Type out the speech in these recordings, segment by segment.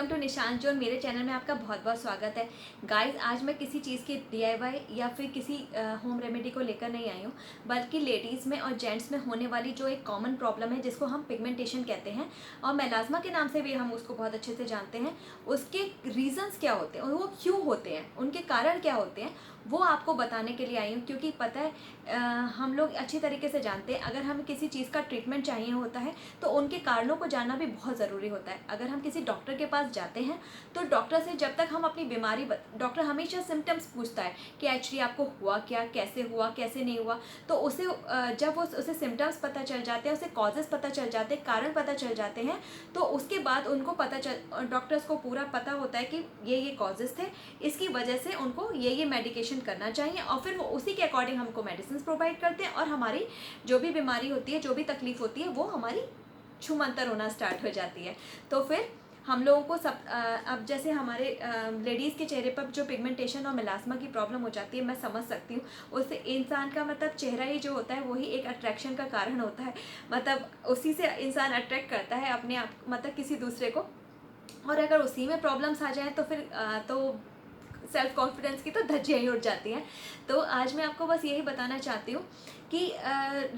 Welcome to निशान zone. मेरे channel में आपका बहुत बहुत स्वागत है। गाइस, आज मैं किसी चीज़ की डीआईवाई या फिर किसी होम रेमेडी को लेकर नहीं आई हूँ, बल्कि लेडीज़ में और जेंट्स में होने वाली जो एक कॉमन प्रॉब्लम है जिसको हम पिगमेंटेशन कहते हैं और मेलास्मा के नाम से भी हम उसको बहुत अच्छे से जानते हैं। उसके रीजंस क्या होते हैं और वो क्यों होते हैं, उनके कारण क्या होते हैं, वो आपको बताने के लिए आई हूँ। क्योंकि पता है हम लोग अच्छी तरीके से जानते हैं, अगर हमें किसी चीज़ का ट्रीटमेंट चाहिए होता है तो उनके कारणों को जानना भी बहुत ज़रूरी होता है। अगर हम किसी डॉक्टर के पास जाते हैं तो डॉक्टर से जब तक हम अपनी बीमारी डॉक्टर हमेशा सिम्टम्स पूछता है कि एक्चुअली आपको हुआ क्या, कैसे हुआ, कैसे नहीं हुआ। तो उसे जब वो उसे सिम्टम्स पता चल जाते हैं, उसे कॉजेज़ पता चल जाते हैं, कारण पता चल जाते हैं, तो उसके बाद उनको डॉक्टर्स को पूरा पता होता है कि ये कॉजेज़ थे, इसकी वजह से उनको ये मेडिकेशन करना चाहिए और फिर वो उसी के अकॉर्डिंग हमको मेडिसिन प्रोवाइड करते हैं और हमारी जो भी बीमारी होती है, जो भी तकलीफ होती है, वो हमारी छूमंतर होना स्टार्ट हो जाती है। तो फिर हम लोगों को अब जैसे हमारे लेडीज़ के चेहरे पर जो पिगमेंटेशन और मेलास्मा की प्रॉब्लम हो जाती है, मैं समझ सकती हूँ। उससे इंसान का मतलब चेहरा ही जो होता है वही एक अट्रैक्शन का कारण होता है, मतलब उसी से इंसान अट्रैक्ट करता है अपने आप, मतलब किसी दूसरे को। और अगर उसी में प्रॉब्लम्स आ जाएँ तो फिर तो सेल्फ कॉन्फिडेंस की तो धज्जियाँ ही उड़ जाती हैं। तो आज मैं आपको बस यही बताना चाहती हूँ कि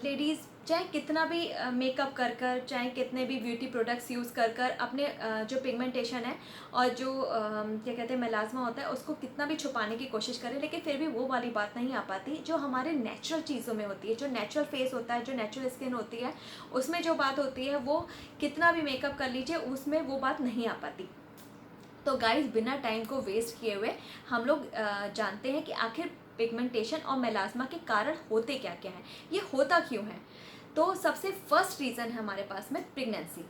लेडीज़ चाहे कितना भी मेकअप कर कर, चाहे कितने भी ब्यूटी प्रोडक्ट्स यूज़ कर कर अपने जो पिगमेंटेशन है और जो क्या कहते हैं मेलास्मा होता है उसको कितना भी छुपाने की कोशिश करें, लेकिन फिर भी वो वाली बात नहीं आ पाती जो हमारे नेचुरल चीज़ों में होती है। जो नेचुरल फेस होता है, जो नेचुरल स्किन होती है, उसमें जो बात होती है वो कितना भी मेकअप कर लीजिए उसमें वो बात नहीं आ पाती। तो गाइस, बिना टाइम को वेस्ट किए हुए हम लोग जानते हैं कि आखिर पिगमेंटेशन और मेलास्मा के कारण होते क्या क्या हैं, ये होता क्यों है। तो सबसे फर्स्ट रीज़न है हमारे पास में प्रेगनेंसी।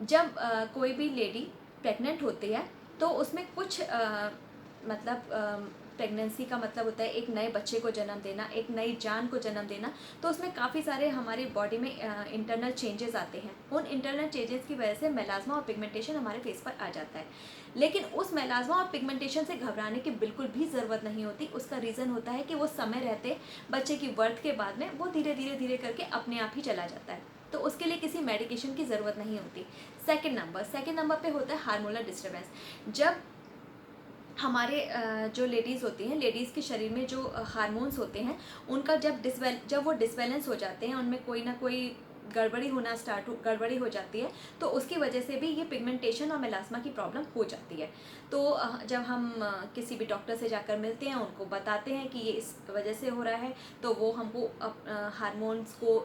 जब कोई भी लेडी प्रेग्नेंट होती है तो उसमें कुछ मतलब प्रेगनेंसी का मतलब होता है एक नए बच्चे को जन्म देना, एक नई जान को जन्म देना। तो उसमें काफ़ी सारे हमारी बॉडी में इंटरनल चेंजेस आते हैं। उन इंटरनल चेंजेस की वजह से मेलास्मा और पिगमेंटेशन हमारे फेस पर आ जाता है। लेकिन उस मेलास्मा और पिगमेंटेशन से घबराने की बिल्कुल भी ज़रूरत नहीं होती। उसका रीज़न होता है कि वो समय रहते बच्चे की बर्थ के बाद में वो धीरे धीरे करके अपने आप ही चला जाता है। तो उसके लिए किसी मेडिकेशन की ज़रूरत नहीं होती। सेकेंड नंबर पे होता है हार्मोनल डिस्टर्बेंस। जब हमारे जो लेडीज़ होती हैं, लेडीज़ के शरीर में जो हार्मोन्स होते हैं उनका जब वो डिसबैलेंस हो जाते हैं, उनमें कोई ना कोई गड़बड़ी हो जाती है, तो उसकी वजह से भी ये पिगमेंटेशन और मेलास्मा की प्रॉब्लम हो जाती है। तो जब हम किसी भी डॉक्टर से जाकर मिलते हैं, उनको बताते हैं कि ये इस वजह से हो रहा है, तो वो हमको हार्मोन्स को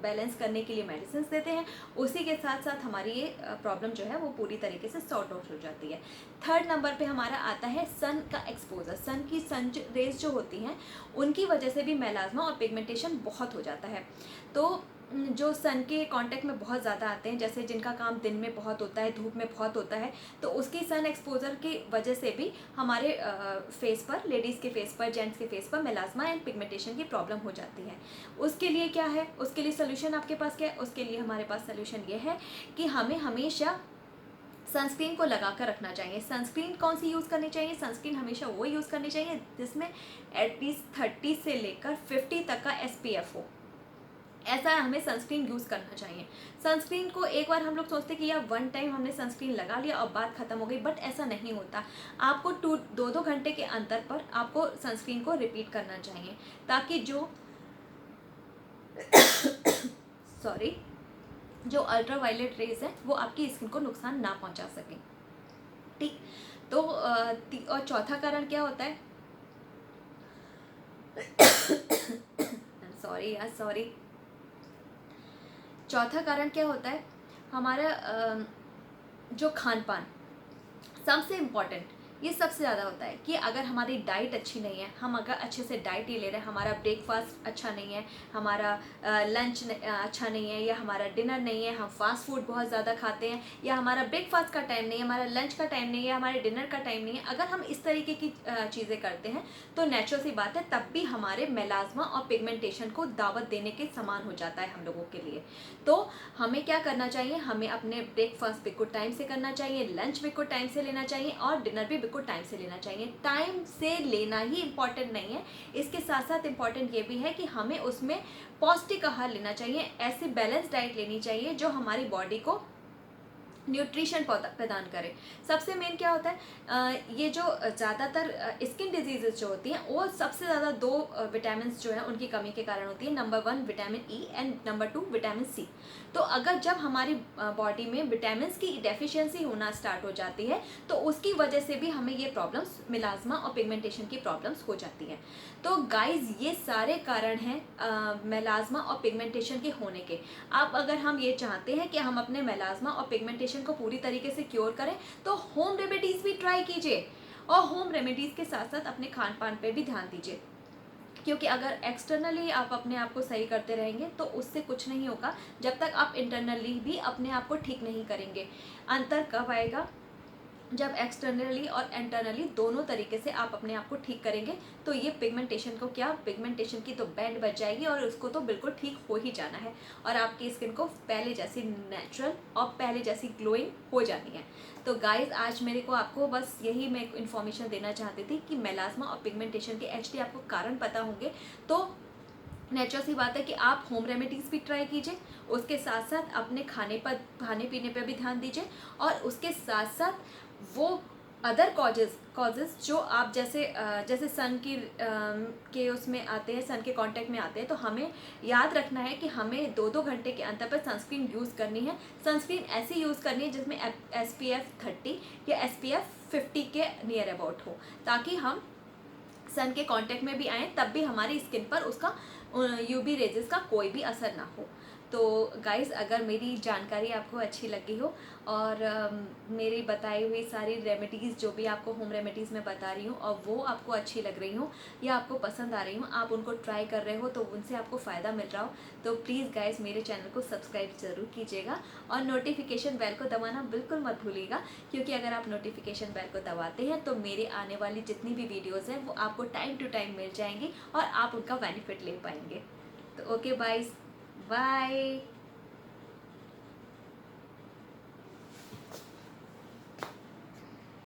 बैलेंस करने के लिए मेडिसिन देते हैं। उसी के साथ साथ हमारी ये प्रॉब्लम जो है वो पूरी तरीके से सॉर्ट आउट हो जाती है। थर्ड नंबर पे हमारा आता है सन का एक्सपोजर। सन रेज जो होती हैं उनकी वजह से भी मेलास्मा और पिगमेंटेशन बहुत हो जाता है। तो जो सन के कांटेक्ट में बहुत ज़्यादा आते हैं, जैसे जिनका काम दिन में बहुत होता है, धूप में बहुत होता है, तो उसकी सन एक्सपोजर की वजह से भी हमारे फेस पर, लेडीज़ के फेस पर, जेंट्स के फेस पर मेलास्मा एंड पिगमेंटेशन की प्रॉब्लम हो जाती है। उसके लिए क्या है, उसके लिए सोल्यूशन आपके पास क्या है? उसके लिए हमारे पास सोल्यूशन ये है कि हमें हमेशा सनस्क्रीन को लगा कर रखना चाहिए। सनस्क्रीन कौन सी यूज़ करनी चाहिए? सनस्क्रीन हमेशा वो यूज़ करनी चाहिए जिसमें एटलीस्ट 30 से लेकर 50 तक का SPF हो। ऐसा हमें सनस्क्रीन यूज़ करना चाहिए। सनस्क्रीन को एक बार हम लोग सोचते हैं कि यार वन टाइम हमने सनस्क्रीन लगा लिया और बात ख़त्म हो गई, बट ऐसा नहीं होता। आपको 2-2 घंटे के अंतर पर आपको सनस्क्रीन को रिपीट करना चाहिए, ताकि जो सॉरी जो अल्ट्रावायलेट रेज है वो आपकी स्किन को नुकसान ना पहुंचा सकें। ठीक। तो और चौथा कारण क्या होता है? सॉरी। चौथा कारण क्या होता है? हमारा जो खान पान सबसे इम्पॉर्टेंट, ये सबसे ज़्यादा होता है कि अगर हमारी डाइट अच्छी नहीं है, हम अगर अच्छे से डाइट नहीं ले रहे हैं, हमारा ब्रेकफास्ट अच्छा नहीं है, हमारा लंच अच्छा नहीं है, या हमारा डिनर नहीं है, हम फास्ट फूड बहुत ज़्यादा खाते हैं, या हमारा ब्रेकफास्ट का टाइम नहीं है, हमारा लंच का टाइम नहीं है, हमारे डिनर का टाइम नहीं है, अगर हम इस तरीके की चीज़ें करते हैं तो नेचुरल सी बात है तब भी हमारे मेलास्मा और पिगमेंटेशन को दावत देने के समान हो जाता है हम लोगों के लिए। तो हमें क्या करना चाहिए? हमें अपने ब्रेकफास्ट बिल्कुल टाइम से करना चाहिए, लंच बिल्कुल टाइम से लेना चाहिए और डिनर भी बिल्कुल टाइम से लेना चाहिए। टाइम से लेना ही इम्पॉर्टेंट नहीं है, इसके साथ साथ इम्पॉर्टेंट ये भी है कि हमें उसमें पौष्टिक आहार लेना चाहिए। ऐसी बैलेंस डाइट लेनी चाहिए जो हमारी बॉडी को न्यूट्रिशन प्रदान करें। सबसे मेन क्या होता है, ये जो ज़्यादातर स्किन डिजीजेज जो होती हैं वो सबसे ज़्यादा दो विटामिन जो है उनकी कमी के कारण होती है। Number 1 vitamin E and number 2 vitamin C. तो अगर जब हमारी बॉडी में विटामिन की डेफिशिएंसी होना स्टार्ट हो जाती है तो उसकी वजह से भी हमें ये प्रॉब्लम्स मिलाज्मा और पिगमेंटेशन की प्रॉब्लम्स हो जाती हैं। तो गाइज ये सारे कारण हैं मेलाज्मा और पिगमेंटेशन के होने के। अब अगर हम ये चाहते हैं कि हम अपने मेलाज्मा और पिगमेंटेशन को पूरी तरीके से क्योर करें तो होम रेमेडीज़ भी ट्राई कीजिए, और होम रेमेडीज़ के साथ साथ अपने खान पान पे भी ध्यान दीजिए, क्योंकि अगर एक्सटर्नली आप अपने आप को सही करते रहेंगे तो उससे कुछ नहीं होगा जब तक आप इंटरनली भी अपने आप को ठीक नहीं करेंगे। अंतर कब आएगा? जब एक्सटर्नली और इंटरनली दोनों तरीके से आप अपने आप को ठीक करेंगे तो ये पिगमेंटेशन को क्या, पिगमेंटेशन की तो बैंड बच जाएगी और उसको तो बिल्कुल ठीक हो ही जाना है, और आपकी स्किन को पहले जैसी नेचुरल और पहले जैसी ग्लोइंग हो जानी है। तो गाइज आज मेरे को आपको बस यही मैं इन्फॉर्मेशन देना चाहती थी कि मेलाज्मा और पिगमेंटेशन के एक्चुअली आपको कारण पता होंगे तो नेचुरल सी बात है कि आप होम रेमेडीज़ भी ट्राई कीजिए, उसके साथ साथ अपने खाने पीने पर भी ध्यान दीजिए, और उसके साथ साथ वो अदर कॉजेज़ जो आप जैसे सन की के उसमें आते हैं, सन के कांटेक्ट में आते हैं, तो हमें याद रखना है कि हमें 2-2 घंटे के अंतर पर सनस्क्रीन यूज़ करनी है। सनस्क्रीन ऐसी यूज़ करनी है जिसमें SPF 30 या SPF 50 के नियर अबाउट हो, ताकि हम सन के कांटेक्ट में भी आए तब भी हमारी स्किन पर उसका UV रेजेस का कोई भी असर ना हो। तो गाइज़ अगर मेरी जानकारी आपको अच्छी लगी हो और मेरी बताई हुई सारी रेमेडीज़ जो भी आपको होम रेमेडीज़ में बता रही हूँ और वो आपको अच्छी लग रही हो या आपको पसंद आ रही हो, आप उनको ट्राई कर रहे हो तो उनसे आपको फ़ायदा मिल रहा हो, तो प्लीज़ गाइज़ मेरे चैनल को सब्सक्राइब ज़रूर कीजिएगा और नोटिफिकेशन बेल को दबाना बिल्कुल मत भूलिएगा, क्योंकि अगर आप नोटिफिकेशन बेल को दबाते हैं तो मेरे आने वाली जितनी भी वीडियोज़ हैं वो आपको टाइम टू टाइम मिल जाएंगी और आप उनका बेनिफिट ले पाएंगे। तो ओके बाइज, बाय।